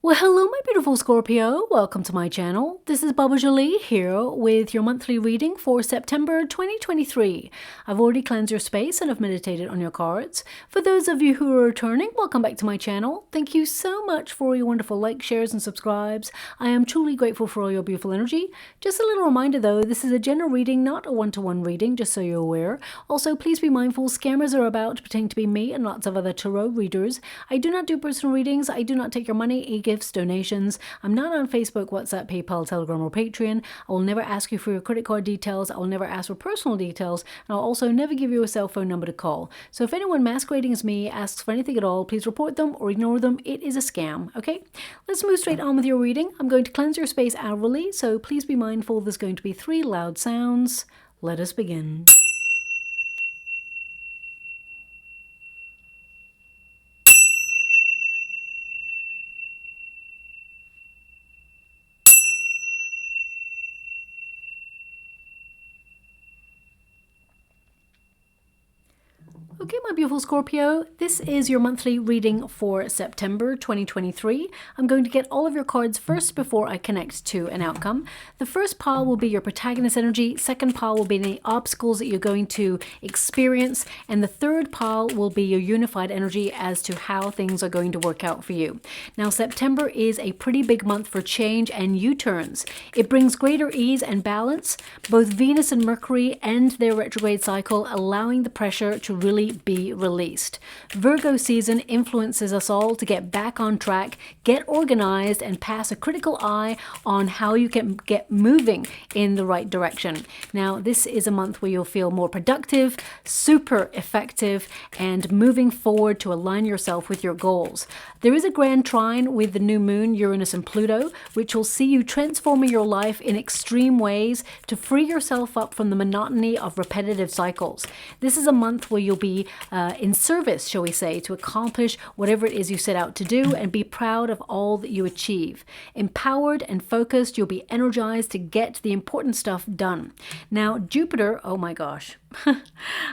Well, hello, my beautiful Scorpio. Welcome to my channel. This is Baba Jolie here with your monthly reading for September 2023. I've already cleansed your space and I've meditated on your cards. For those of you who are returning, welcome back to my channel. Thank you so much for your wonderful likes, shares, and subscribes. I am truly grateful for all your beautiful energy. Just a little reminder though, this is a general reading, not a one-to-one reading, just so you're aware. Also, please be mindful, scammers are about pretending to be me and lots of other tarot readers. I do not do personal readings. I do not take your money, gifts, donations. I'm not on Facebook, WhatsApp, PayPal, Telegram, or Patreon. I will never ask you for your credit card details. I will never ask for personal details. And I'll also never give you a cell phone number to call. So if anyone masquerading as me asks for anything at all, please report them or ignore them. It is a scam, okay? Let's move straight on with your reading. I'm going to cleanse your space hourly, so please be mindful there's going to be 3 loud sounds. Let us begin. Okay, my beautiful Scorpio, this is your monthly reading for September 2023. I'm going to get all of your cards first before I connect to an outcome. The first pile will be your protagonist energy, second pile will be any obstacles that you're going to experience, and the third pile will be your unified energy as to how things are going to work out for you. Now, September is a pretty big month for change and U-turns. It brings greater ease and balance. Both Venus and Mercury end their retrograde cycle, allowing the pressure to really be released. Virgo season influences us all to get back on track, get organized, and pass a critical eye on how you can get moving in the right direction. Now, this is a month where you'll feel more productive, super effective, and moving forward to align yourself with your goals. There is a grand trine with the new moon, Uranus and Pluto, which will see you transforming your life in extreme ways to free yourself up from the monotony of repetitive cycles. This is a month where you'll be in service, shall we say, to accomplish whatever it is you set out to do and be proud of all that you achieve. Empowered and focused, you'll be energized to get the important stuff done. Now, Jupiter, oh my gosh.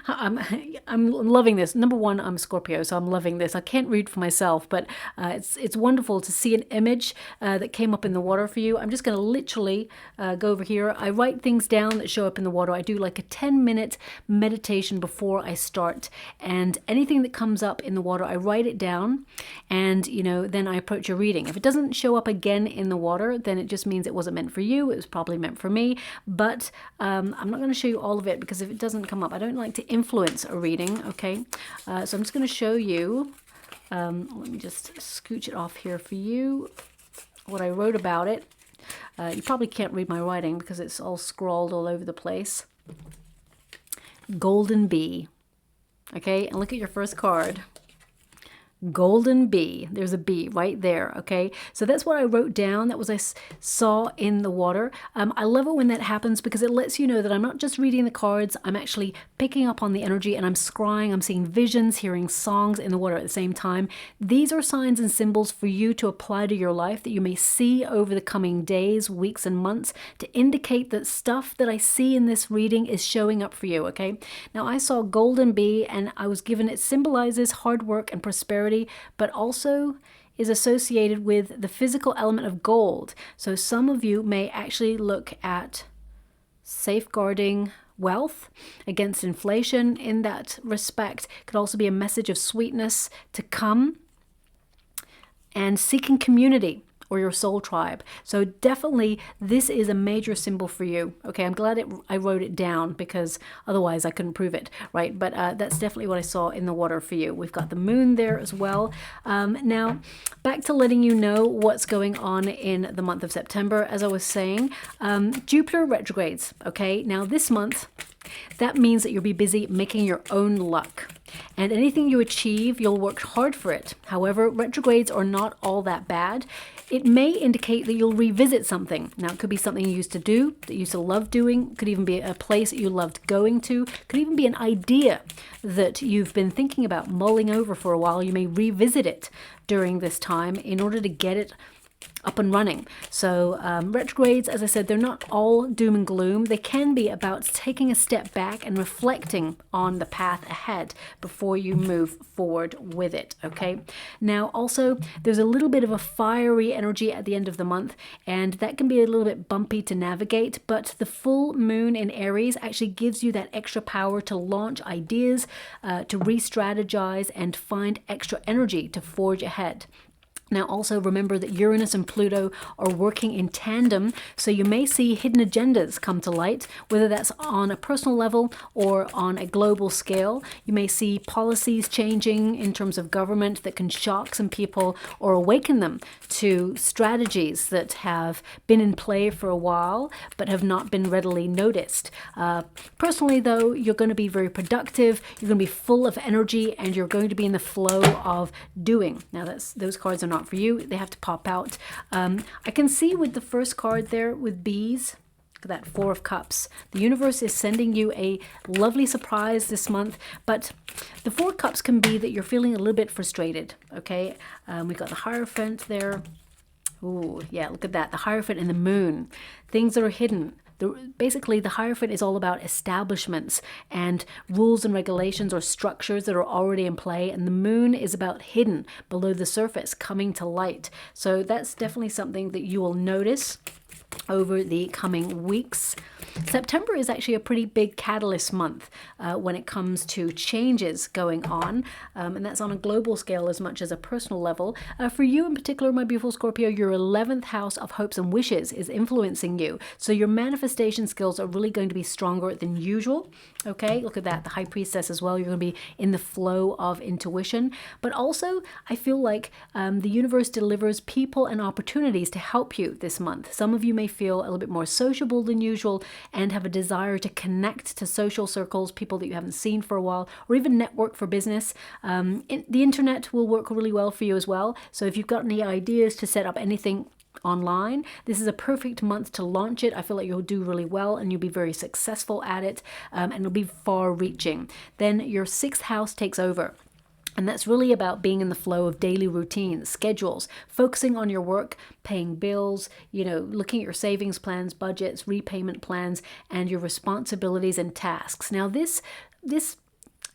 I'm loving this. Number one, I'm Scorpio, so I'm loving this. I can't read for myself, but it's wonderful to see an image that came up in the water for you. I'm just going to literally go over here. I write things down that show up in the water. I do like a 10-minute meditation before I start, and anything that comes up in the water, I write it down, and then I approach a reading. If it doesn't show up again in the water, then it just means it wasn't meant for you. It was probably meant for me, but I'm not going to show you all of it because if it doesn't come up, I don't like to influence a reading, okay? So I'm just going to show you, let me just scooch it off here for you, what I wrote about it. You probably can't read my writing because it's all scrawled all over the place. Golden Bee, okay? And look at your first card. Golden bee. There's a bee right there, okay? So that's what I wrote down. That was I saw in the water. I love it when that happens because it lets you know that I'm not just reading the cards, I'm actually picking up on the energy and I'm scrying, I'm seeing visions, hearing songs in the water at the same time. These are signs and symbols for you to apply to your life that you may see over the coming days, weeks, and months to indicate that stuff that I see in this reading is showing up for you, okay? Now, I saw golden bee and I was given it symbolizes hard work and prosperity, but also is associated with the physical element of gold. So some of you may actually look at safeguarding wealth against inflation in that respect. Could also be a message of sweetness to come and seeking community or your soul tribe. So definitely this is a major symbol for you. Okay, I'm glad I wrote it down because otherwise I couldn't prove it, right? But that's definitely what I saw in the water for you. We've got the moon there as well. Now, back to letting you know what's going on in the month of September. As I was saying, Jupiter retrogrades, okay? Now this month, that means that you'll be busy making your own luck. And anything you achieve, you'll work hard for it. However, retrogrades are not all that bad. It may indicate that you'll revisit something. Now, it could be something you used to do, that you used to love doing. It could even be a place that you loved going to. It could even be an idea that you've been thinking about, mulling over for a while. You may revisit it during this time in order to get it up and running. So retrogrades, as I said, they're not all doom and gloom. They can be about taking a step back and reflecting on the path ahead before you move forward with it, okay? Now, also, there's a little bit of a fiery energy at the end of the month, and that can be a little bit bumpy to navigate, but the full moon in Aries actually gives you that extra power to launch ideas, to re-strategize, and find extra energy to forge ahead. Now, also remember that Uranus and Pluto are working in tandem, so you may see hidden agendas come to light, whether that's on a personal level or on a global scale. You may see policies changing in terms of government that can shock some people or awaken them to strategies that have been in play for a while but have not been readily noticed. Personally, though, you're going to be very productive, you're going to be full of energy, and you're going to be in the flow of doing. Now, those cards are not for you. They have to pop out. I can see with the first card there with bees, that Four of Cups, the universe is sending you a lovely surprise this month, but the Four of Cups can be that you're feeling a little bit frustrated, okay? We've got the Hierophant there. Ooh, yeah, look at that. The Hierophant and the Moon. Things that are hidden. Basically, the Hierophant is all about establishments and rules and regulations or structures that are already in play, and the Moon is about hidden below the surface, coming to light. So that's definitely something that you will notice over the coming weeks. September is actually a pretty big catalyst month when it comes to changes going on, and that's on a global scale as much as a personal level. For you in particular, my beautiful Scorpio, your 11th house of hopes and wishes is influencing you, so your manifestation skills are really going to be stronger than usual. Okay, look at that, the High Priestess as well. You're going to be in the flow of intuition, but also I feel like the universe delivers people and opportunities to help you this month. Some of you may feel a little bit more sociable than usual and have a desire to connect to social circles, people that you haven't seen for a while, or even network for business. The internet will work really well for you as well. So if you've got any ideas to set up anything online, this is a perfect month to launch it. I feel like you'll do really well and you'll be very successful at it, and it'll be far reaching. Then your 6th house takes over. And that's really about being in the flow of daily routines, schedules, focusing on your work, paying bills, looking at your savings plans, budgets, repayment plans, and your responsibilities and tasks. Now, this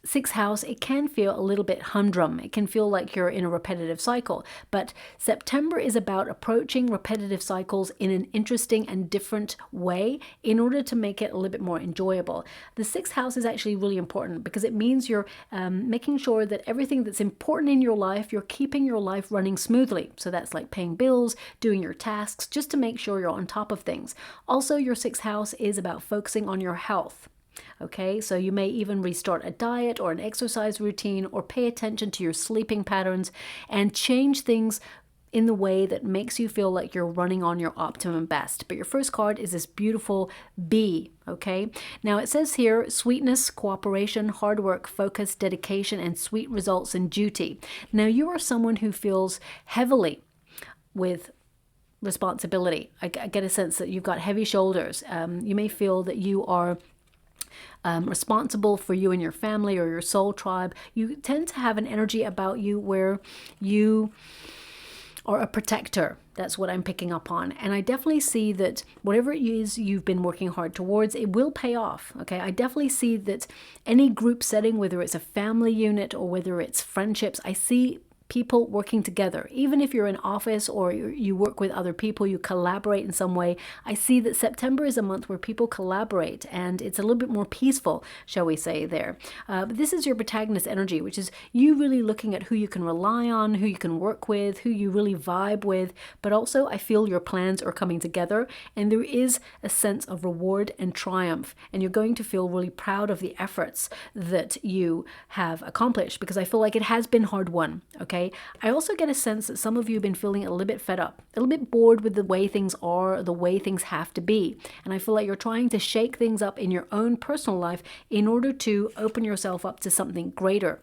6th house, it can feel a little bit humdrum. It can feel like you're in a repetitive cycle. But September is about approaching repetitive cycles in an interesting and different way in order to make it a little bit more enjoyable. The 6th house is actually really important because it means you're making sure that everything that's important in your life, you're keeping your life running smoothly. So that's like paying bills, doing your tasks, just to make sure you're on top of things. Also, your 6th house is about focusing on your health. Okay, so you may even restart a diet or an exercise routine or pay attention to your sleeping patterns and change things in the way that makes you feel like you're running on your optimum best. But your first card is this beautiful bee, okay? Now it says here, sweetness, cooperation, hard work, focus, dedication, and sweet results and duty. Now you are someone who feels heavily with responsibility. I get a sense that you've got heavy shoulders. You may feel that you are responsible for you and your family or your soul tribe. You tend to have an energy about you where you are a protector. That's what I'm picking up on. And I definitely see that whatever it is you've been working hard towards, it will pay off. Okay, I definitely see that any group setting, whether it's a family unit or whether it's friendships, I see people working together. Even if you're in office or you work with other people, you collaborate in some way. I see that September is a month where people collaborate and it's a little bit more peaceful, shall we say there. But this is your protagonist energy, which is you really looking at who you can rely on, who you can work with, who you really vibe with. But also I feel your plans are coming together and there is a sense of reward and triumph. And you're going to feel really proud of the efforts that you have accomplished because I feel like it has been hard won. Okay. I also get a sense that some of you have been feeling a little bit fed up, a little bit bored with the way things are, the way things have to be. And I feel like you're trying to shake things up in your own personal life in order to open yourself up to something greater.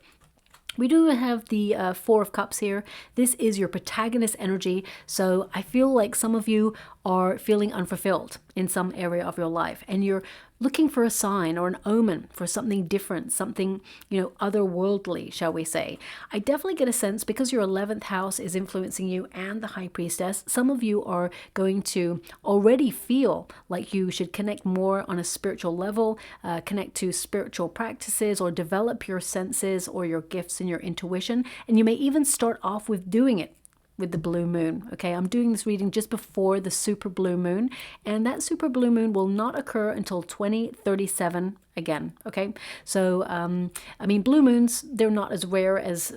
We do have the Four of Cups here. This is your protagonist energy. So I feel like some of you are feeling unfulfilled in some area of your life, and you're looking for a sign or an omen for something different, something, otherworldly, shall we say. I definitely get a sense, because your 11th house is influencing you and the High Priestess, some of you are going to already feel like you should connect more on a spiritual level, connect to spiritual practices, or develop your senses or your gifts and your intuition. And you may even start off with doing it with the blue moon. Okay, I'm doing this reading just before the super blue moon, and that super blue moon will not occur until 2037 again. Okay, so I mean, blue moons, they're not as rare as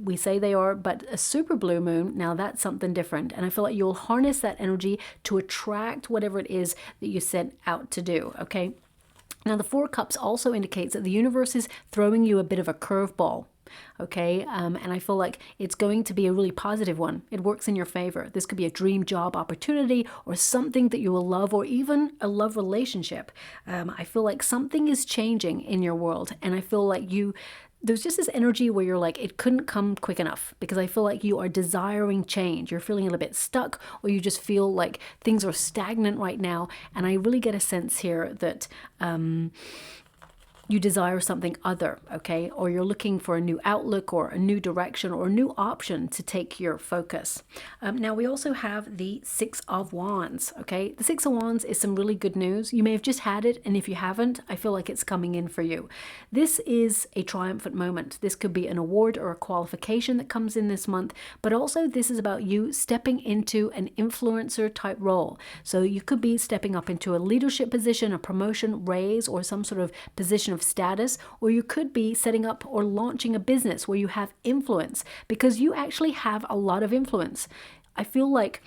we say they are, but a super blue moon, now that's something different. And I feel like you'll harness that energy to attract whatever it is that you set out to do. Okay, now the Four Cups also indicates that the universe is throwing you a bit of a curveball. Okay, and I feel like it's going to be a really positive one. It works in your favor. This could be a dream job opportunity, or something that you will love, or even a love relationship. I feel like something is changing in your world, and I feel like there's just this energy where you're like, it couldn't come quick enough, because I feel like you are desiring change. You're feeling a little bit stuck, or you just feel like things are stagnant right now. And I really get a sense here that you desire something other, okay? Or you're looking for a new outlook, or a new direction, or a new option to take your focus. Now we also have the Six of Wands, okay? The Six of Wands is some really good news. You may have just had it, and if you haven't, I feel like it's coming in for you. This is a triumphant moment. This could be an award or a qualification that comes in this month, but also this is about you stepping into an influencer type role. So you could be stepping up into a leadership position, a promotion, raise, or some sort of position of status, or you could be setting up or launching a business where you have influence, because you actually have a lot of influence. I feel like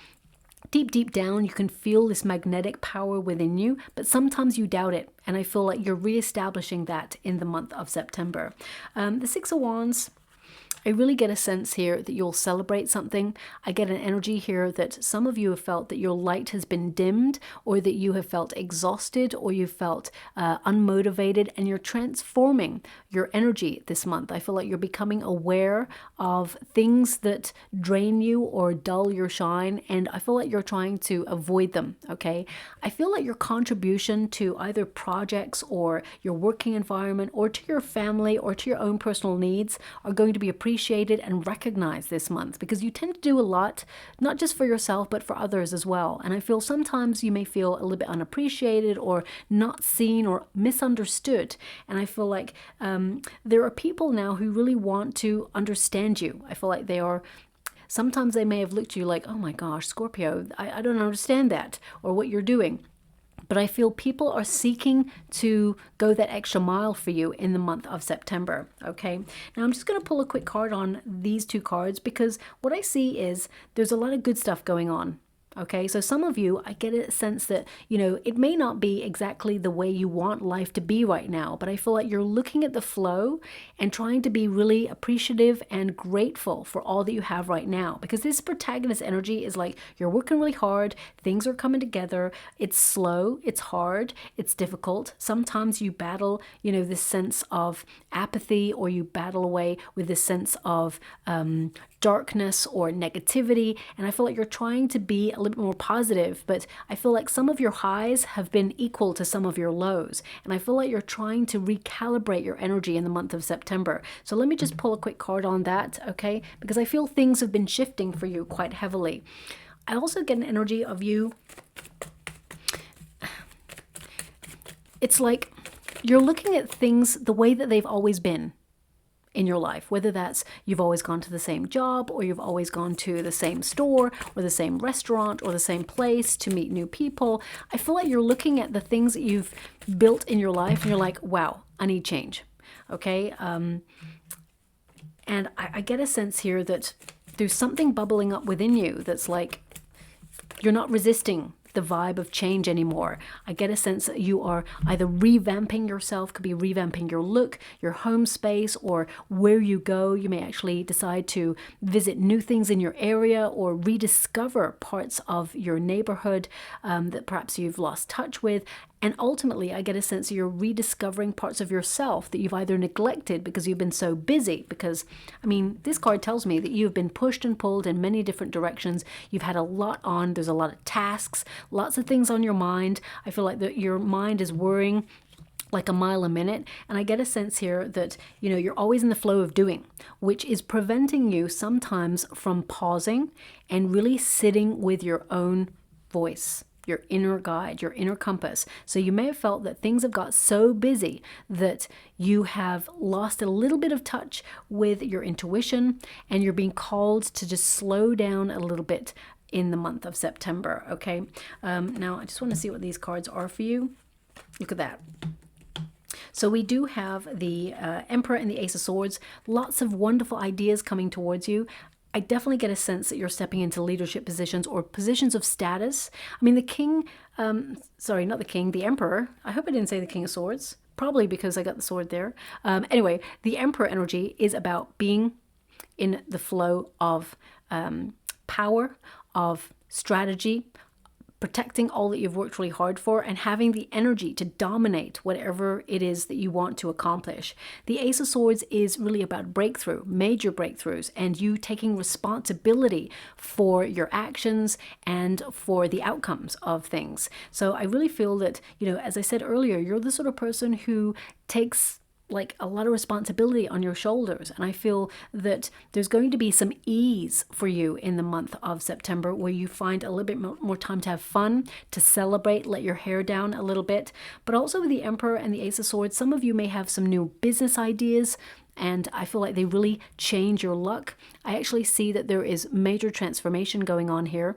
deep down you can feel this magnetic power within you, but sometimes you doubt it, and I feel like you're reestablishing that in the month of September. The Six of Wands, I really get a sense here that you'll celebrate something. I get an energy here that some of you have felt that your light has been dimmed, or that you have felt exhausted, or you felt unmotivated, and you're transforming your energy this month. I feel like you're becoming aware of things that drain you or dull your shine, and I feel like you're trying to avoid them, okay? I feel like your contribution to either projects or your working environment, or to your family, or to your own personal needs are going to be appreciated and recognized this month, because you tend to do a lot, not just for yourself, but for others as well. And I feel sometimes you may feel a little bit unappreciated, or not seen, or misunderstood. And I feel like there are people now who really want to understand you. I feel like sometimes they may have looked at you like, oh my gosh, Scorpio, I don't understand that, or what you're doing. But I feel people are seeking to go that extra mile for you in the month of September, okay? Now I'm just going to pull a quick card on these two cards, because what I see is there's a lot of good stuff going on. Okay, so some of you, I get a sense that, it may not be exactly the way you want life to be right now, but I feel like you're looking at the flow and trying to be really appreciative and grateful for all that you have right now, because this protagonist energy is like you're working really hard, things are coming together, it's slow, it's hard, it's difficult. Sometimes you battle, this sense of apathy, or you battle away with this sense of darkness or negativity, and I feel like you're trying to be a little bit more positive, but I feel like some of your highs have been equal to some of your lows, and I feel like you're trying to recalibrate your energy in the month of September. So let me just pull a quick card on that, okay? Because I feel things have been shifting for you quite heavily. I also get an energy of you. It's like you're looking at things the way that they've always been in your life, whether that's you've always gone to the same job, or you've always gone to the same store, or the same restaurant, or the same place to meet new people. I feel like you're looking at the things that you've built in your life, and you're like, wow, I need change, okay? And I get a sense here that there's something bubbling up within you that's like you're not resisting the vibe of change anymore. I get a sense that you are either revamping yourself, could be revamping your look, your home space, or where you go. You may actually decide to visit new things in your area, or rediscover parts of your neighborhood that perhaps you've lost touch with. And ultimately, I get a sense you're rediscovering parts of yourself that you've either neglected because you've been so busy. Because, I mean, this card tells me that you've been pushed and pulled in many different directions. You've had a lot on. There's a lot of tasks, lots of things on your mind. I feel like that your mind is worrying like a mile a minute. And I get a sense here that, you know, you're always in the flow of doing, which is preventing you sometimes from pausing and really sitting with your own voice, your inner guide, your inner compass. So you may have felt that things have got so busy that you have lost a little bit of touch with your intuition, and you're being called to just slow down a little bit in the month of September. Okay. Now I just want to see what these cards are for you. Look at that. So we do have the Emperor and the Ace of Swords. Lots of wonderful ideas coming towards you. I definitely get a sense that you're stepping into leadership positions or positions of status. I mean, the King, sorry, not the King, the Emperor. I hope I didn't say the King of Swords, probably because I got the sword there. Anyway, the Emperor energy is about being in the flow of power, of strategy, protecting all that you've worked really hard for, and having the energy to dominate whatever it is that you want to accomplish. The Ace of Swords is really about breakthrough, major breakthroughs, and you taking responsibility for your actions and for the outcomes of things. So I really feel that, you know, as I said earlier, you're the sort of person who takes like a lot of responsibility on your shoulders. And I feel that there's going to be some ease for you in the month of September, where you find a little bit more time to have fun, to celebrate, let your hair down a little bit. But also with the Emperor and the Ace of Swords, some of you may have some new business ideas, and I feel like they really change your luck. I actually see that there is major transformation going on here.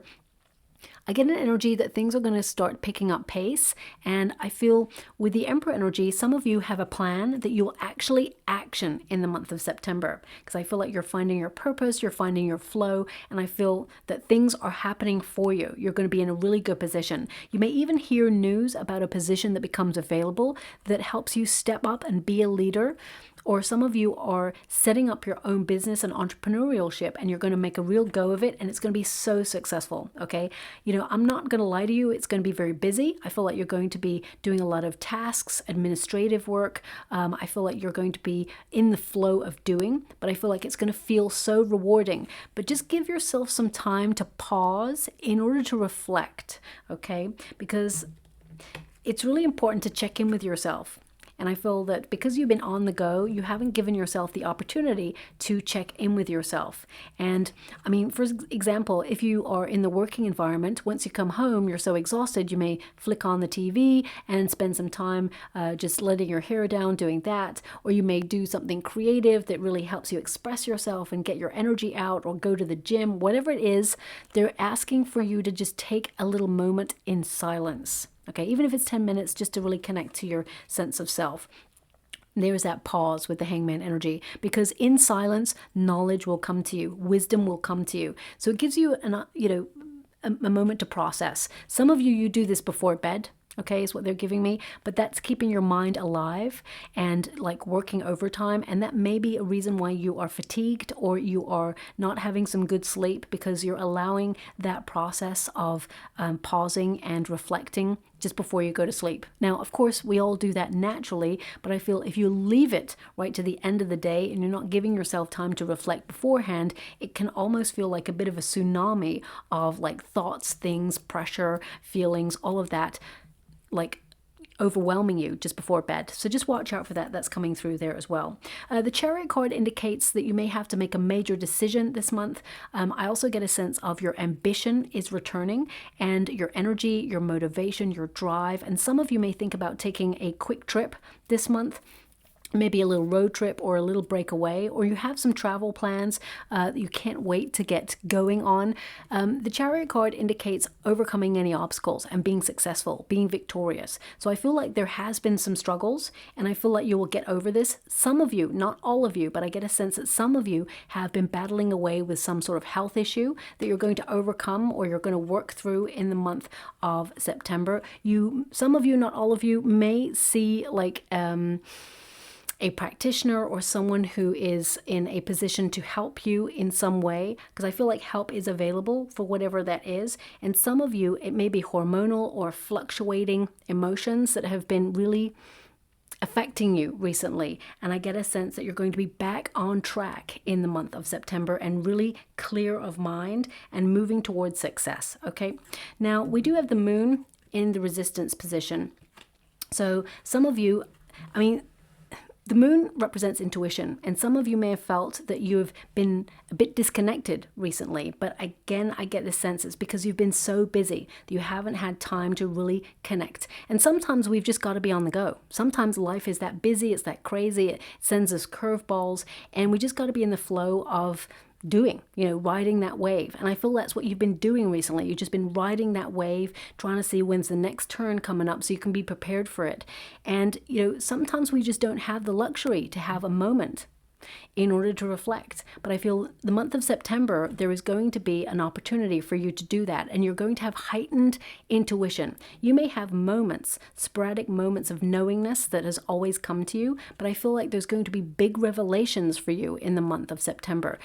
I get an energy that things are going to start picking up pace, and I feel with the Emperor energy, some of you have a plan that you will actually action in the month of September, because I feel like you're finding your purpose, you're finding your flow, and I feel that things are happening for you. You're going to be in a really good position. You may even hear news about a position that becomes available that helps you step up and be a leader. Or some of you are setting up your own business and entrepreneurship, and you're going to make a real go of it, and it's going to be so successful. Okay. You know, I'm not going to lie to you. It's going to be very busy. I feel like you're going to be doing a lot of tasks, administrative work. I feel like you're going to be in the flow of doing, but I feel like it's going to feel so rewarding. But just give yourself some time to pause in order to reflect. Okay. Because it's really important to check in with yourself. And I feel that because you've been on the go, you haven't given yourself the opportunity to check in with yourself. And I mean, for example, if you are in the working environment, once you come home, you're so exhausted, you may flick on the TV and spend some time just letting your hair down doing that. Or you may do something creative that really helps you express yourself and get your energy out, or go to the gym, whatever it is. They're asking for you to just take a little moment in silence. Okay, even if it's 10 minutes, just to really connect to your sense of self. There's that pause with the Hangman energy, because in silence, knowledge will come to you, wisdom will come to you. So it gives you a moment to process. Some of you do this before bed. Okay, is what they're giving me, but that's keeping your mind alive and like working overtime. And that may be a reason why you are fatigued, or you are not having some good sleep, because you're allowing that process of pausing and reflecting just before you go to sleep. Now, of course, we all do that naturally, but I feel if you leave it right to the end of the day and you're not giving yourself time to reflect beforehand, it can almost feel like a bit of a tsunami of like thoughts, things, pressure, feelings, all of that, like overwhelming you just before bed. So just watch out for that. That's coming through there as well. The Chariot card indicates that you may have to make a major decision this month. I also get a sense of your ambition is returning, and your energy, your motivation, your drive. And some of you may think about taking a quick trip this month, maybe a little road trip or a little breakaway, or you have some travel plans that you can't wait to get going on. The Chariot card indicates overcoming any obstacles and being successful, being victorious. So I feel like there has been some struggles, and I feel like you will get over this. Some of you, not all of you, but I get a sense that some of you have been battling away with some sort of health issue that you're going to overcome, or you're going to work through in the month of September. Some of you, not all of you, may see like a practitioner or someone who is in a position to help you in some way, because I feel like help is available for whatever that is. And some of you, it may be hormonal or fluctuating emotions that have been really affecting you recently. And I get a sense that you're going to be back on track in the month of September and really clear of mind and moving towards success. Okay. Now we do have the moon in the resistance position. So some of you, I mean, the moon represents intuition, and some of you may have felt that you've been a bit disconnected recently. But again, I get this sense it's because you've been so busy that you haven't had time to really connect. And sometimes we've just got to be on the go. Sometimes life is that busy, it's that crazy, it sends us curveballs, and we just got to be in the flow of doing, riding that wave. And I feel that's what you've been doing recently. You've just been riding that wave, trying to see when's the next turn coming up so you can be prepared for it. And, sometimes we just don't have the luxury to have a moment in order to reflect. But I feel the month of September, there is going to be an opportunity for you to do that. And you're going to have heightened intuition. You may have moments, sporadic moments of knowingness that has always come to you. But I feel like there's going to be big revelations for you in the month of September.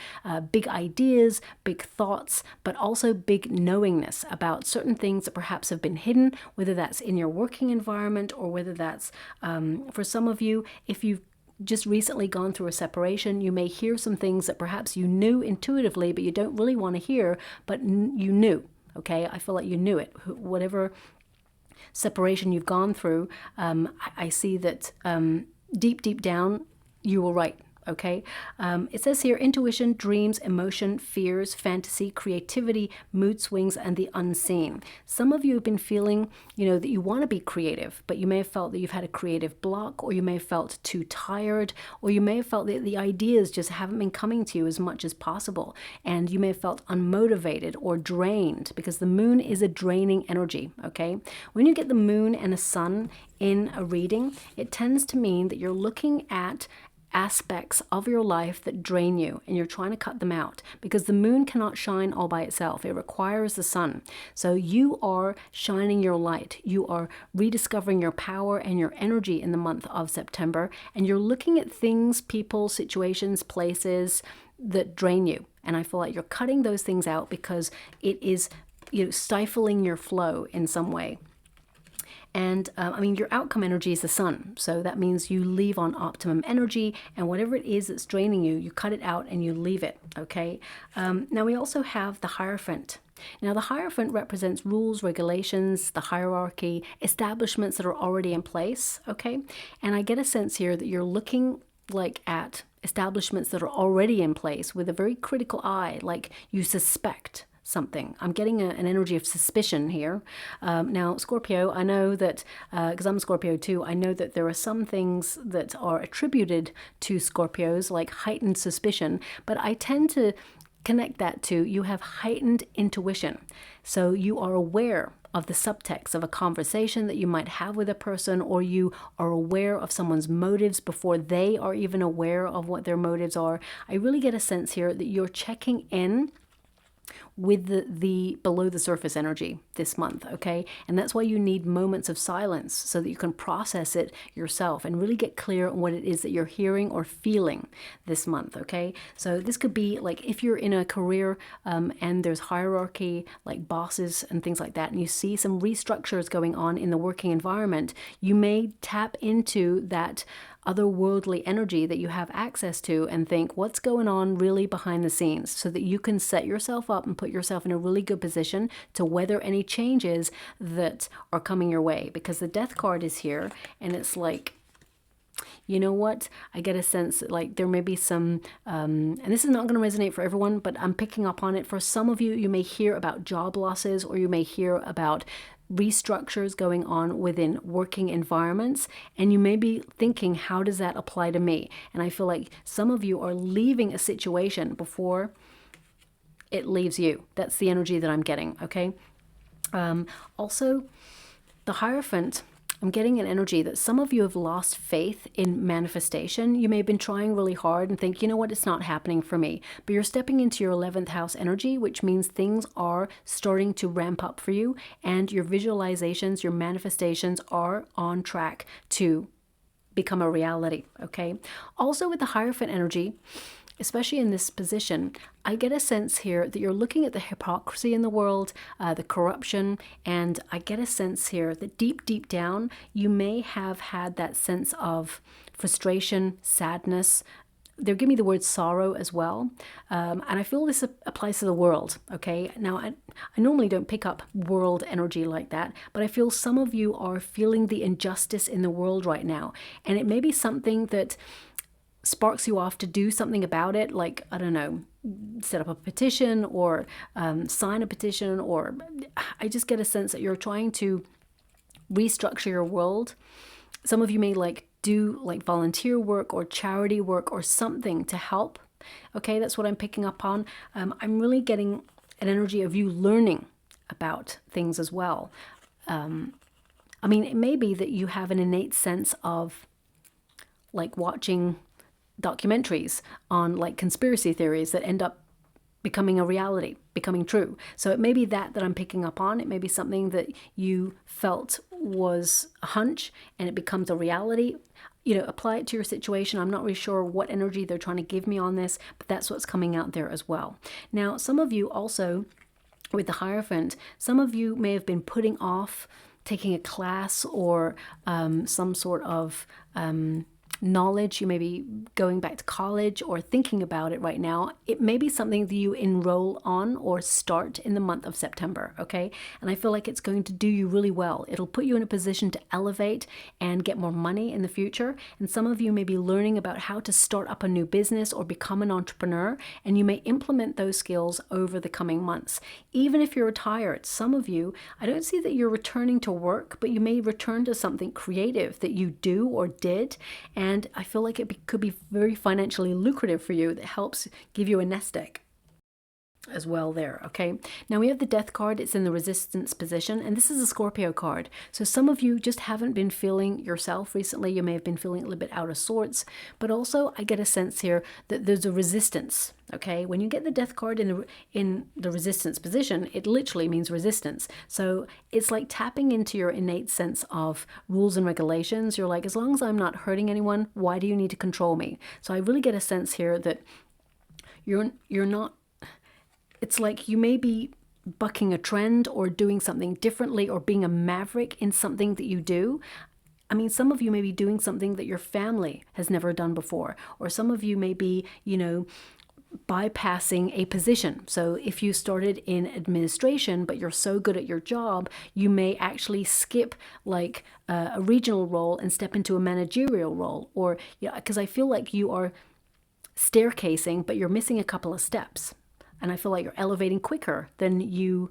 Big ideas, big thoughts, but also big knowingness about certain things that perhaps have been hidden, whether that's in your working environment or whether that's for some of you, if you've just recently gone through a separation, you may hear some things that perhaps you knew intuitively, but you don't really want to hear, but you knew, okay? I feel like you knew it. Whatever separation you've gone through, I see that deep down, you were right. Okay, it says here intuition, dreams, emotion, fears, fantasy, creativity, mood swings, and the unseen. Some of you have been feeling, that you want to be creative, but you may have felt that you've had a creative block, or you may have felt too tired, or you may have felt that the ideas just haven't been coming to you as much as possible. And you may have felt unmotivated or drained because the moon is a draining energy. Okay, when you get the moon and the sun in a reading, it tends to mean that you're looking at aspects of your life that drain you and you're trying to cut them out, because the moon cannot shine all by itself. It requires the sun. So you are shining your light. You are rediscovering your power and your energy in the month of September, and you're looking at things, people, situations, places that drain you. And I feel like you're cutting those things out because it is, stifling your flow in some way. And your outcome energy is the sun. So that means you leave on optimum energy, and whatever it is that's draining you, you cut it out and you leave it. Okay. Now we also have the Hierophant. Now the Hierophant represents rules, regulations, the hierarchy, establishments that are already in place. Okay. And I get a sense here that you're looking at establishments that are already in place with a very critical eye, like you suspect something. I'm getting an energy of suspicion here. Now, Scorpio, I know that, because I'm Scorpio too, I know that there are some things that are attributed to Scorpios, like heightened suspicion, but I tend to connect that to you have heightened intuition. So you are aware of the subtext of a conversation that you might have with a person, or you are aware of someone's motives before they are even aware of what their motives are. I really get a sense here that you're checking in with the below the surface energy this month, okay? And that's why you need moments of silence so that you can process it yourself and really get clear on what it is that you're hearing or feeling this month, okay? So this could be like if you're in a career and there's hierarchy, like bosses and things like that, and you see some restructures going on in the working environment, you may tap into that otherworldly energy that you have access to and think, what's going on really behind the scenes, so that you can set yourself up and put yourself in a really good position to weather any changes that are coming your way. Because the Death card is here, and it's like, you know what? I get a sense that like there may be some, and this is not going to resonate for everyone, but I'm picking up on it. For some of you, you may hear about job losses, or you may hear about restructures going on within working environments, and you may be thinking, how does that apply to me? And I feel like some of you are leaving a situation before it leaves you. That's the energy that I'm getting, okay? Also, the Hierophant, I'm getting an energy that some of you have lost faith in manifestation. You may have been trying really hard and think, you know what, it's not happening for me. But you're stepping into your 11th house energy, which means things are starting to ramp up for you, and your visualizations, your manifestations are on track to become a reality, okay? Also with the Hierophant energy, especially in this position, I get a sense here that you're looking at the hypocrisy in the world, the corruption, and I get a sense here that deep down, you may have had that sense of frustration, sadness. They're giving me the word sorrow as well. And I feel this applies to the world, okay? Now, I normally don't pick up world energy like that, but I feel some of you are feeling the injustice in the world right now. And it may be something that sparks you off to do something about it, like, I don't know, set up a petition or sign a petition, or I just get a sense that you're trying to restructure your world. Some of you may do volunteer work or charity work or something to help. Okay, that's what I'm picking up on. I'm really getting an energy of you learning about things as well. I mean, it may be that you have an innate sense of watching documentaries on conspiracy theories that end up becoming a reality, becoming true. So it may be that I'm picking up on. It may be something that you felt was a hunch and it becomes a reality. You know, apply it to your situation. I'm not really sure what energy they're trying to give me on this, but that's what's coming out there as well. Now, some of you also, with the Hierophant, some of you may have been putting off taking a class or some sort of knowledge. You may be going back to college or thinking about it right now. It may be something that you enroll on or start in the month of September, okay? And I feel like it's going to do you really well. It'll put you in a position to elevate and get more money in the future. And some of you may be learning about how to start up a new business or become an entrepreneur, and you may implement those skills over the coming months. Even if you're retired, some of you, I don't see that you're returning to work, but you may return to something creative that you do or did, and I feel like it could be very financially lucrative for you, that helps give you a nest egg as well there, okay? Now we have the Death card. It's in the Resistance position, and this is a Scorpio card. So some of you just haven't been feeling yourself recently. You may have been feeling a little bit out of sorts, but also I get a sense here that there's a resistance, okay? When you get the Death card in the Resistance position, it literally means resistance. So it's like tapping into your innate sense of rules and regulations. You're like, as long as I'm not hurting anyone, why do you need to control me? So I really get a sense here that you're not, it's like you may be bucking a trend or doing something differently or being a maverick in something that you do. I mean, some of you may be doing something that your family has never done before, or some of you may be, you know, bypassing a position. So if you started in administration, but you're so good at your job, you may actually skip a regional role and step into a managerial role, or, because I feel like you are staircasing, but you're missing a couple of steps. And I feel like you're elevating quicker than you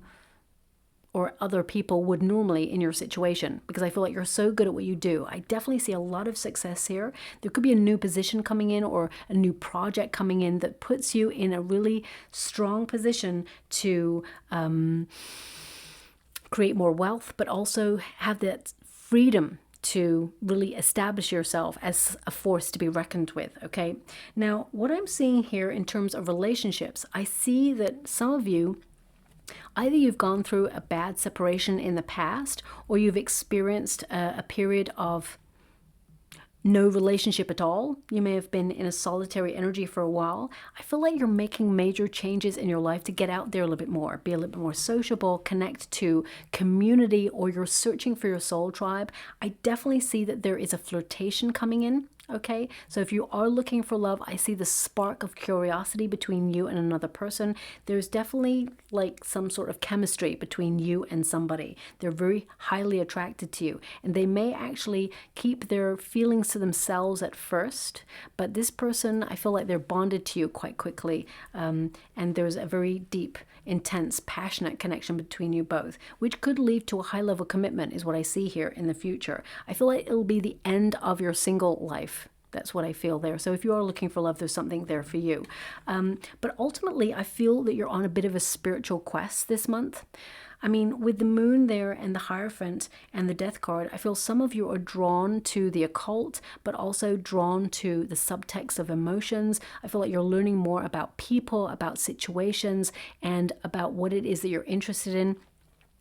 or other people would normally in your situation, because I feel like you're so good at what you do. I definitely see a lot of success here. There could be a new position coming in or a new project coming in that puts you in a really strong position to create more wealth, but also have that freedom to really establish yourself as a force to be reckoned with, okay? Now, what I'm seeing here in terms of relationships, I see that some of you, either you've gone through a bad separation in the past, or you've experienced a period of no relationship at all. You may have been in a solitary energy for a while. I feel like you're making major changes in your life to get out there a little bit more, be a little bit more sociable, connect to community, or you're searching for your soul tribe. I definitely see that there is a flirtation coming in. Okay, so if you are looking for love, I see the spark of curiosity between you and another person. There's definitely some sort of chemistry between you and somebody. They're very highly attracted to you, and they may actually keep their feelings to themselves at first, but this person, I feel like they're bonded to you quite quickly, and there's a very deep, intense, passionate connection between you both, which could lead to a high-level commitment is what I see here in the future. I feel like it'll be the end of your single life. That's what I feel there. So if you are looking for love, there's something there for you. But ultimately, I feel that you're on a bit of a spiritual quest this month. I mean, with the moon there and the Hierophant and the Death card, I feel some of you are drawn to the occult, but also drawn to the subtext of emotions. I feel like you're learning more about people, about situations, and about what it is that you're interested in.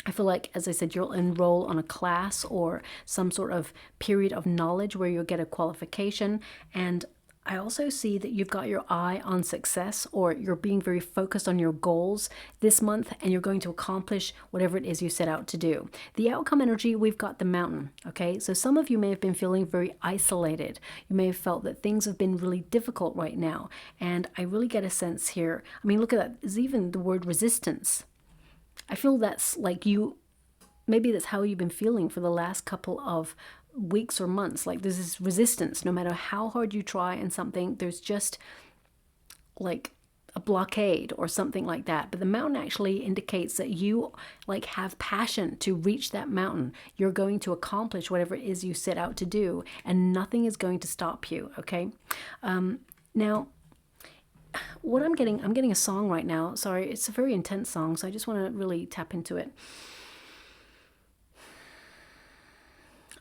I feel like, as I said, you'll enroll on a class or some sort of period of knowledge where you'll get a qualification. And I also see that you've got your eye on success, or you're being very focused on your goals this month, and you're going to accomplish whatever it is you set out to do. The outcome energy, we've got the mountain, okay? So some of you may have been feeling very isolated. You may have felt that things have been really difficult right now. And I really get a sense here. I mean, look at that. There's even the word resistance. I feel that's like maybe that's how you've been feeling for the last couple of weeks or months. Like there's this resistance. No matter how hard you try in something, there's just like a blockade or something like that. But the mountain actually indicates that you like have passion to reach that mountain. You're going to accomplish whatever it is you set out to do, and nothing is going to stop you, okay? Now, what I'm getting a song right now. Sorry, it's a very intense song, so I just want to really tap into it.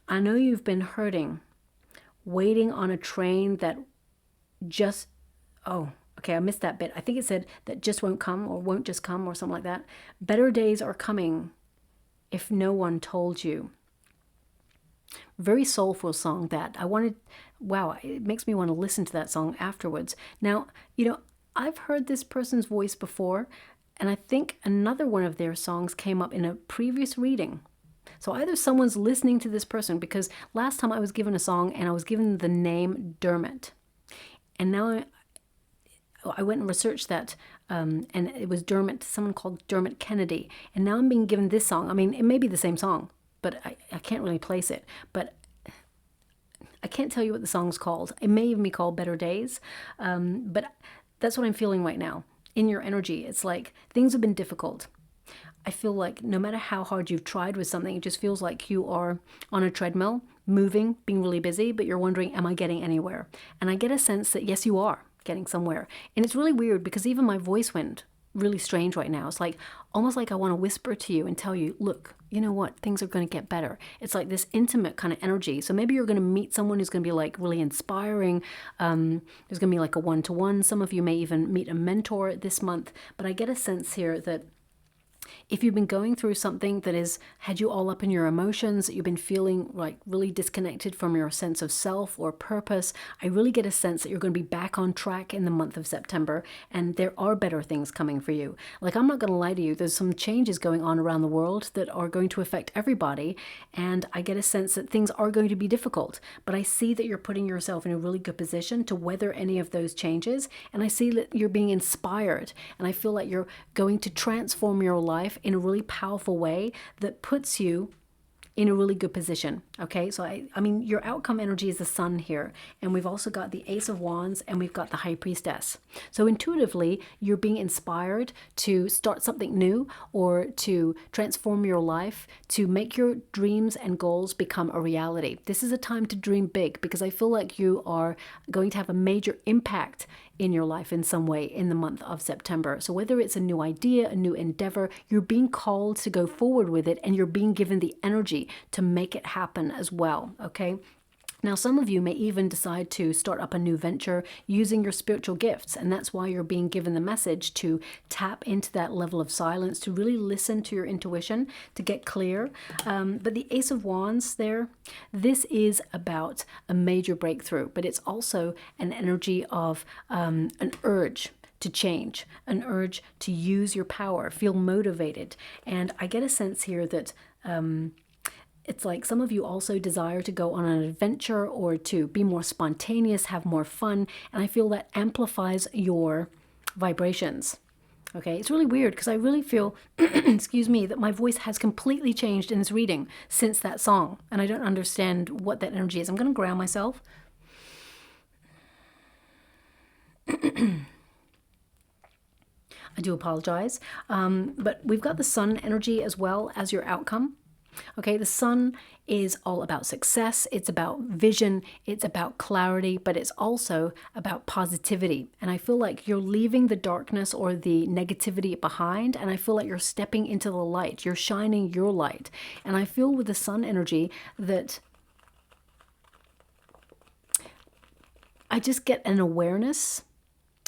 I know you've been hurting, waiting on a train that just, oh, okay, I missed that bit. I think it said that just won't come, or won't just come, or something like that. Better days are coming if no one told you. Very soulful song that. Wow, it makes me want to listen to that song afterwards. Now, I've heard this person's voice before, and I think another one of their songs came up in a previous reading. So either someone's listening to this person, because last time I was given a song and I was given the name Dermot. And now I went and researched that, and it was Dermot, someone called Dermot Kennedy. And now I'm being given this song. I mean, it may be the same song, but I can't really place it. But I can't tell you what the song's called. It may even be called Better Days. But that's what I'm feeling right now. In your energy, it's like things have been difficult. I feel like no matter how hard you've tried with something, it just feels like you are on a treadmill, moving, being really busy, but you're wondering, am I getting anywhere? And I get a sense that, yes, you are getting somewhere. And it's really weird because even my voice went really strange right now. It's like almost like I want to whisper to you and tell you, look, you know what? Things are going to get better. It's like this intimate kind of energy. So maybe you're going to meet someone who's going to be like really inspiring. There's going to be like a one-to-one. Some of you may even meet a mentor this month. But I get a sense here that if you've been going through something that has had you all up in your emotions, that you've been feeling like really disconnected from your sense of self or purpose, I really get a sense that you're going to be back on track in the month of September, and there are better things coming for you. Like, I'm not going to lie to you, there's some changes going on around the world that are going to affect everybody, and I get a sense that things are going to be difficult, but I see that you're putting yourself in a really good position to weather any of those changes, and I see that you're being inspired, and I feel like you're going to transform your life in a really powerful way that puts you in a really good position. Okay, so I mean, your outcome energy is the sun here, and we've also got the Ace of Wands, and we've got the High Priestess. So intuitively, you're being inspired to start something new, or to transform your life, to make your dreams and goals become a reality. This is a time to dream big, because I feel like you are going to have a major impact in your life in some way in the month of September. So whether it's a new idea, a new endeavor, you're being called to go forward with it, and you're being given the energy to make it happen as well, okay? Now, some of you may even decide to start up a new venture using your spiritual gifts, and that's why you're being given the message to tap into that level of silence, to really listen to your intuition, to get clear. But the Ace of Wands there, this is about a major breakthrough, but it's also an energy of an urge to change, an urge to use your power, feel motivated. And I get a sense here that it's like some of you also desire to go on an adventure, or to be more spontaneous, have more fun. And I feel that amplifies your vibrations. Okay, it's really weird because I really feel, excuse me, that my voice has completely changed in this reading since that song. And I don't understand what that energy is. I'm going to ground myself. I do apologize. But we've got the sun energy as well as your outcome. Okay, the sun is all about success. It's about vision. It's about clarity, but it's also about positivity. And I feel like you're leaving the darkness or the negativity behind. And I feel like you're stepping into the light. You're shining your light. And I feel with the sun energy that I just get an awareness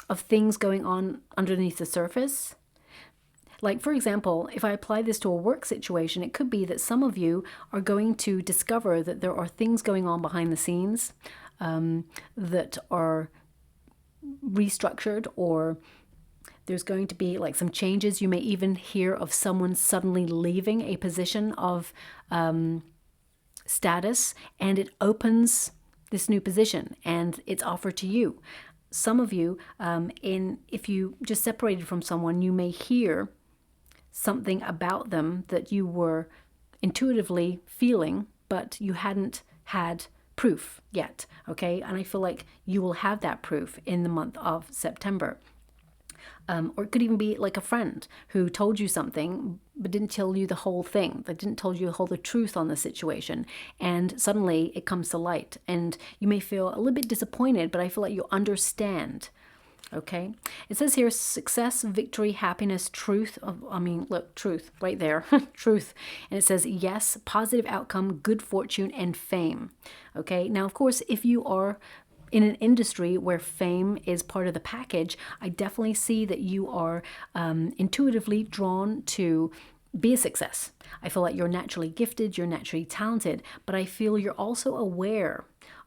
of things going on underneath the surface. Like, for example, if I apply this to a work situation, it could be that some of you are going to discover that there are things going on behind the scenes that are restructured, or there's going to be like some changes. You may even hear of someone suddenly leaving a position of status, and it opens this new position and it's offered to you. Some of you, if you just separated from someone, you may hear something about them that you were intuitively feeling, but you hadn't had proof yet, okay? And I feel like you will have that proof in the month of September. Or it could even be like a friend who told you something but didn't tell you the whole thing. They didn't tell you the truth on the situation. And suddenly it comes to light. And you may feel a little bit disappointed, but I feel like you understand. Okay? It says here, success, victory, happiness, truth. Look, truth right there. Truth. And it says, yes, positive outcome, good fortune, and fame. Okay? Now, of course, if you are in an industry where fame is part of the package, I definitely see that you are intuitively drawn to be a success. I feel like you're naturally gifted, you're naturally talented, but I feel you're also aware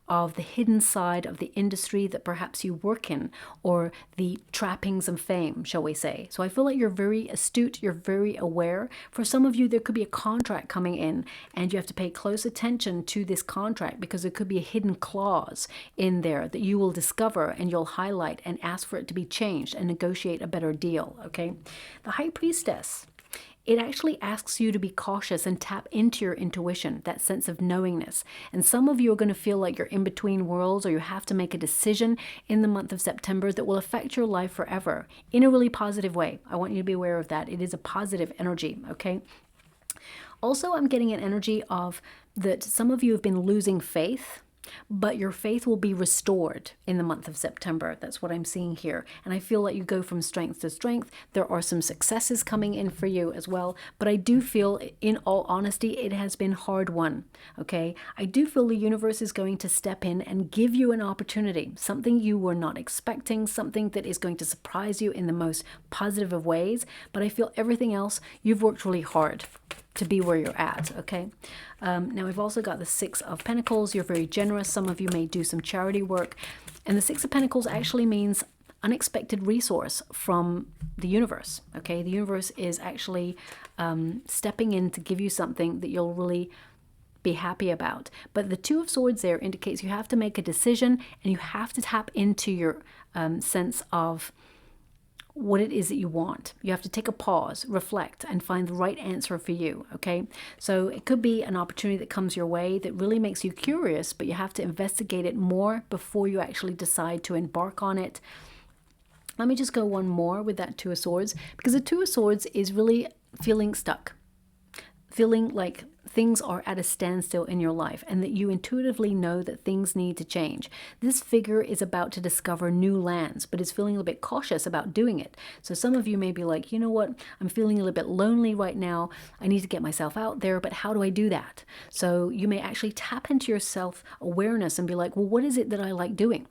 of the hidden side of the industry that perhaps you work in, or the trappings of fame, shall we say. So I feel like you're very astute, you're very aware. For some of you, there could be a contract coming in, and you have to pay close attention to this contract because there could be a hidden clause in there that you will discover, and you'll highlight and ask for it to be changed and negotiate a better deal, okay? The High Priestess, it actually asks you to be cautious and tap into your intuition, that sense of knowingness. And some of you are going to feel like you're in between worlds, or you have to make a decision in the month of September that will affect your life forever in a really positive way. I want you to be aware of that. It is a positive energy, okay? Also, I'm getting an energy of that some of you have been losing faith, but your faith will be restored in the month of September. That's what I'm seeing here. And I feel like you go from strength to strength. There are some successes coming in for you as well. But I do feel, in all honesty, it has been hard won. Okay? I do feel the universe is going to step in and give you an opportunity, something you were not expecting, something that is going to surprise you in the most positive of ways. But I feel everything else, you've worked really hard to be where you're at, okay? Now, we've also got the Six of Pentacles. You're very generous. Some of you may do some charity work. And the Six of Pentacles actually means unexpected resource from the universe, okay? The universe is actually stepping in to give you something that you'll really be happy about. But the Two of Swords there indicates you have to make a decision, and you have to tap into your sense of what it is that you want. You have to take a pause, reflect, and find the right answer for you, okay? So it could be an opportunity that comes your way that really makes you curious, but you have to investigate it more before you actually decide to embark on it. Let me just go one more with that Two of Swords, because the Two of Swords is really feeling stuck, feeling like things are at a standstill in your life, and that you intuitively know that things need to change. This figure is about to discover new lands, but is feeling a bit cautious about doing it. So some of you may be like, you know what, I'm feeling a little bit lonely right now. I need to get myself out there, but how do I do that? So you may actually tap into your self-awareness and be like, well, what is it that I like doing?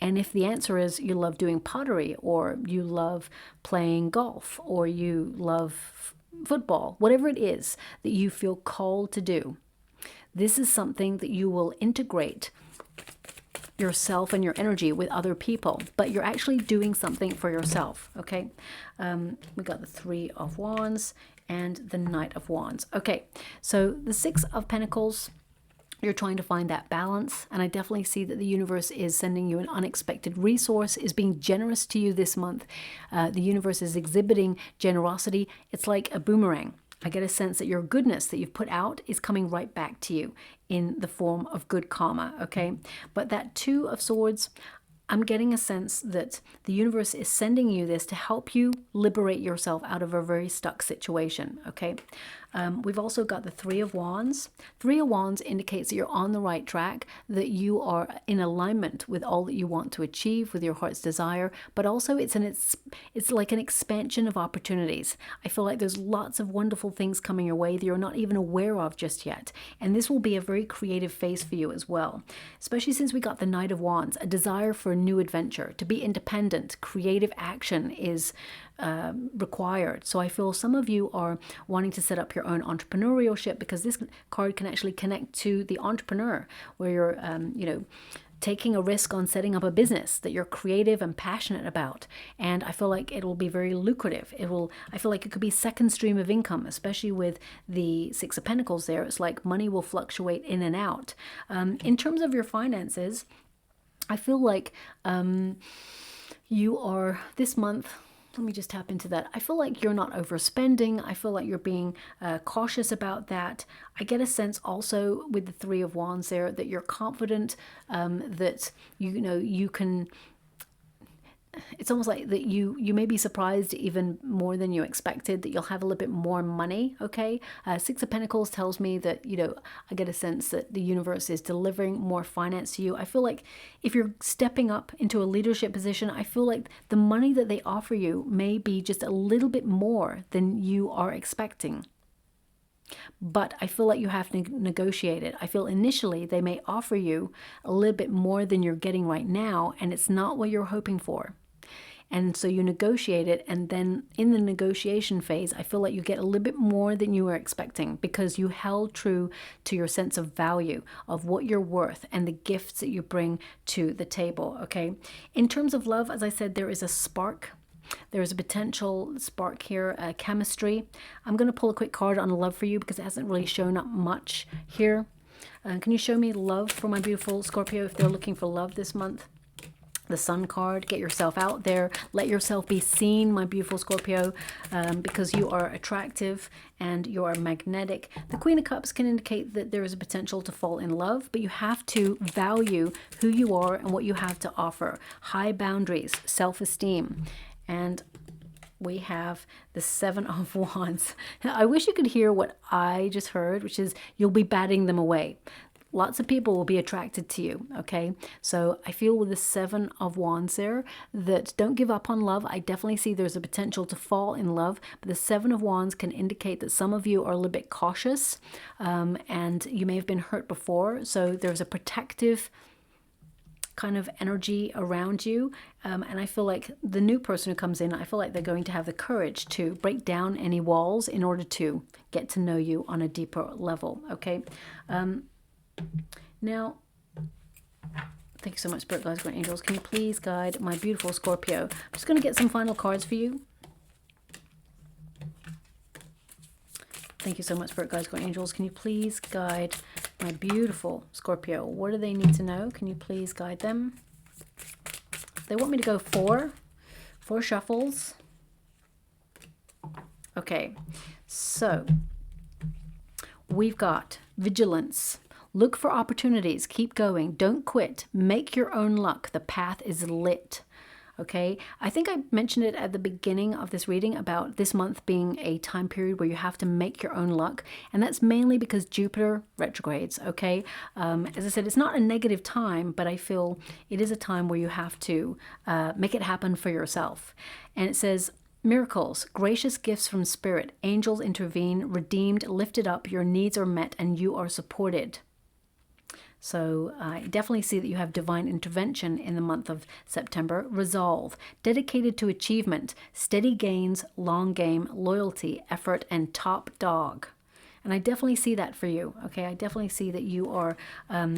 And if the answer is you love doing pottery, or you love playing golf, or you love football, whatever it is that you feel called to do, this is something that you will integrate yourself and your energy with other people, but you're actually doing something for yourself, okay? We got the Three of Wands and the Knight of Wands. Okay, so the Six of Pentacles, you're trying to find that balance, and I definitely see that the universe is sending you an unexpected resource, is being generous to you this month. The universe is exhibiting generosity. It's like a boomerang. I get a sense that your goodness that you've put out is coming right back to you in the form of good karma, okay? But that Two of Swords, I'm getting a sense that the universe is sending you this to help you liberate yourself out of a very stuck situation, okay? We've also got the Three of Wands. Three of Wands indicates that you're on the right track, that you are in alignment with all that you want to achieve, with your heart's desire, but also it's like an expansion of opportunities. I feel like there's lots of wonderful things coming your way that you're not even aware of just yet. And this will be a very creative phase for you as well, especially since we got the Knight of Wands, a desire for a new adventure, to be independent. Creative action is required. So I feel some of you are wanting to set up your own entrepreneurship, because this card can actually connect to the entrepreneur, where you're, you know, taking a risk on setting up a business that you're creative and passionate about. And I feel like it will be very lucrative. I feel like it could be second stream of income, especially with the Six of Pentacles there. It's like money will fluctuate in and out. In terms of your finances, I feel like you are this month, let me just tap into that. I feel like you're not overspending. I feel like you're being cautious about that. I get a sense also with the Three of Wands there that you're confident that, you know, you can, it's almost like that you may be surprised even more than you expected, that you'll have a little bit more money, okay? Six of Pentacles tells me that, you know, I get a sense that the universe is delivering more finance to you. I feel like if you're stepping up into a leadership position, I feel like the money that they offer you may be just a little bit more than you are expecting. But I feel like you have to negotiate it. I feel initially they may offer you a little bit more than you're getting right now, and it's not what you're hoping for. And so you negotiate it, and then in the negotiation phase, I feel like you get a little bit more than you were expecting, because you held true to your sense of value, of what you're worth, and the gifts that you bring to the table, okay? In terms of love, as I said, there is a spark. There is a potential spark here, chemistry. I'm going to pull a quick card on love for you, because it hasn't really shown up much here. Can you show me love for my beautiful Scorpio if they're looking for love this month? The Sun card. Get yourself out there. Let yourself be seen, my beautiful Scorpio, because you are attractive and you are magnetic. The Queen of Cups can indicate that there is a potential to fall in love, but you have to value who you are and what you have to offer. High boundaries, self-esteem. And we have the Seven of Wands. I wish you could hear what I just heard, which is you'll be batting them away. Lots of people will be attracted to you, okay? So I feel with the Seven of Wands there that don't give up on love. I definitely see there's a potential to fall in love, but the Seven of Wands can indicate that some of you are a little bit cautious, and you may have been hurt before. So there's a protective kind of energy around you, and I feel like the new person who comes in, I feel like they're going to have the courage to break down any walls in order to get to know you on a deeper level, okay? Now, thank you so much, Spirit Guides, Great Angels. Can you please guide my beautiful Scorpio? I'm just going to get some final cards for you. Thank you so much, Spirit Guides, Great Angels. Can you please guide my beautiful Scorpio? What do they need to know? Can you please guide them? They want me to go four shuffles. Okay, so we've got vigilance. Look for opportunities. Keep going. Don't quit. Make your own luck. The path is lit. Okay, I think I mentioned it at the beginning of this reading about this month being a time period where you have to make your own luck. And that's mainly because Jupiter retrogrades, okay? As I said, it's not a negative time, but I feel it is a time where you have to make it happen for yourself. And it says, miracles, gracious gifts from Spirit, angels intervene, redeemed, lifted up, your needs are met, and you are supported. So I definitely see that you have divine intervention in the month of September. Resolve, dedicated to achievement, steady gains, long game, loyalty, effort, and top dog. And I definitely see that for you, okay? I definitely see that you are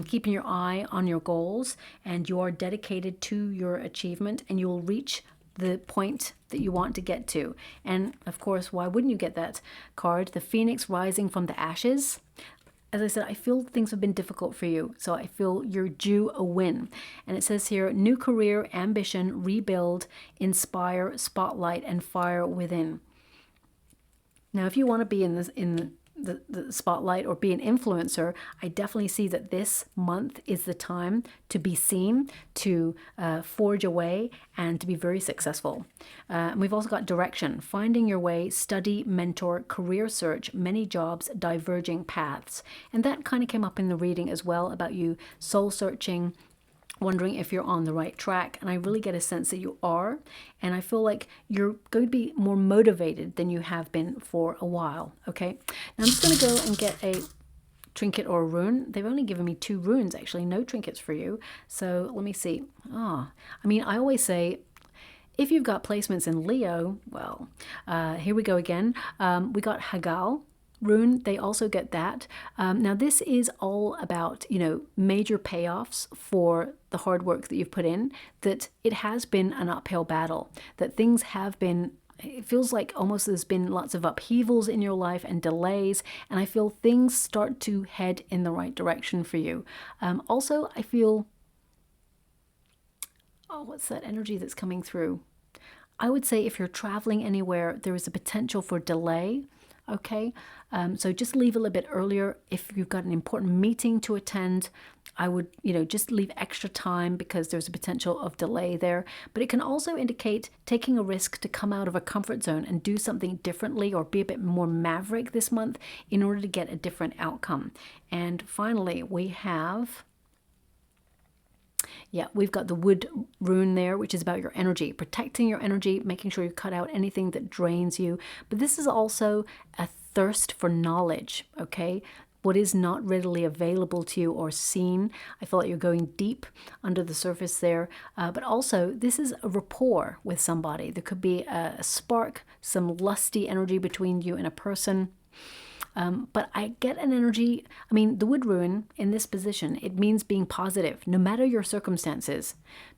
keeping your eye on your goals, and you are dedicated to your achievement, and you will reach the point that you want to get to. And of course, why wouldn't you get that card? The Phoenix rising from the ashes. As I said, I feel things have been difficult for you, so I feel you're due a win. And it says here, new career, ambition, rebuild, inspire, spotlight, and fire within. Now, if you want to be in the spotlight or be an influencer, I definitely see that this month is the time to be seen, to forge a way, and to be very successful. And we've also got direction, finding your way, study, mentor, career search, many jobs, diverging paths. And that kind of came up in the reading as well about you soul searching, wondering if you're on the right track. And I really get a sense that you are. And I feel like you're going to be more motivated than you have been for a while. Okay. Now I'm just going to go and get a trinket or a rune. They've only given me 2 runes, actually, no trinkets for you. So let me see. I mean, I always say If you've got placements in Leo, well, here we go again. We got Hagal rune. They also get that. Now this is all about, you know, major payoffs for the hard work that you've put in, that it has been an uphill battle, that things have been, it feels like almost there's been lots of upheavals in your life and delays, and I feel things start to head in the right direction for you. Also, I feel, oh, what's that energy that's coming through? I would say if you're traveling anywhere, there is a potential for delay. Okay, so just leave a little bit earlier. If you've got an important meeting to attend, I would, you know, just leave extra time because there's a potential of delay there. But it can also indicate taking a risk to come out of a comfort zone and do something differently, or be a bit more maverick this month in order to get a different outcome. And finally, we have, yeah, we've got the wood rune there, which is about your energy, protecting your energy, making sure you cut out anything that drains you. But this is also a thirst for knowledge, okay? What is not readily available to you or seen. I feel like you're going deep under the surface there. But also, this is a rapport with somebody. There could be a spark, some lusty energy between you and a person. But I get an energy, I mean, the wood rune in this position, it means being positive, no matter your circumstances.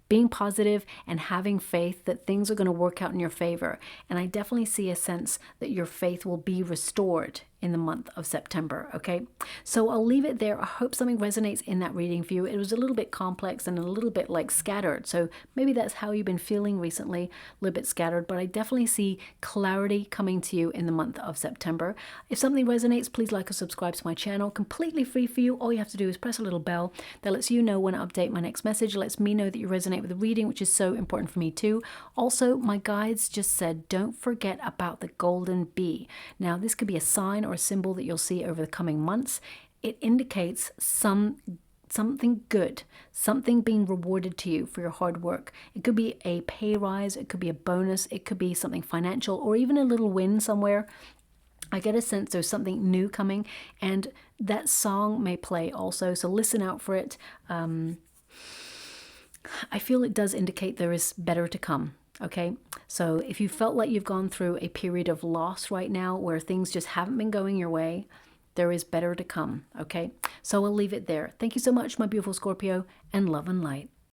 Being positive and having faith that things are going to work out in your favor. And I definitely see a sense that your faith will be restored in the month of September, okay? So I'll leave it there. I hope something resonates in that reading for you. It was a little bit complex and a little bit like scattered. So maybe that's how you've been feeling recently, a little bit scattered, but I definitely see clarity coming to you in the month of September. If something resonates, please like or subscribe to my channel. Completely free for you. All you have to do is press a little bell that lets you know when I update my next message. It lets me know that you resonate with the reading, which is so important for me too. Also, my guides just said, don't forget about the golden bee. Now, this could be a sign or a symbol that you'll see over the coming months. It indicates something good, something being rewarded to you for your hard work. It could be a pay rise, it could be a bonus, it could be something financial, or even a little win somewhere. I get a sense there's something new coming, and that song may play also, so listen out for it. I feel it does indicate there is better to come. Okay, so if you felt like you've gone through a period of loss right now where things just haven't been going your way, there is better to come. Okay, so I'll leave it there. Thank you so much, my beautiful Scorpio, and love and light.